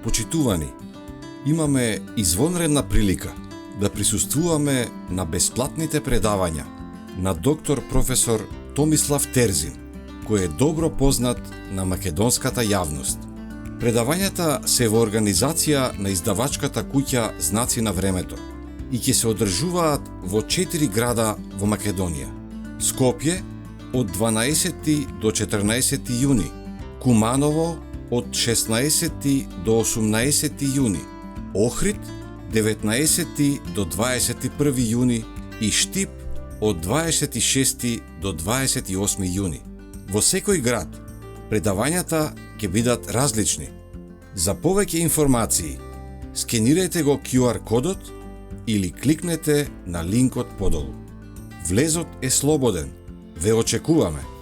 Почитувани, имаме извонредна прилика да присуствуваме на бесплатните предавања на доктор професор Томислав Терзин, кој е добро познат на македонската јавност. Предавањата се во организација на издавачката куќа Знаци на времето и ќе се одржуваат во 4 града во Македонија. Скопје од 12 до 14 јуни, Куманово од 16 до 18 јуни, Охрид 19 до 21 јуни и Штип од 26 до 28 јуни. Во секој град предавањата ќе бидат различни. За повеќе информации, скенирајте го QR кодот или кликнете на линкот подолу. Влезот е слободен. Ве очекуваме!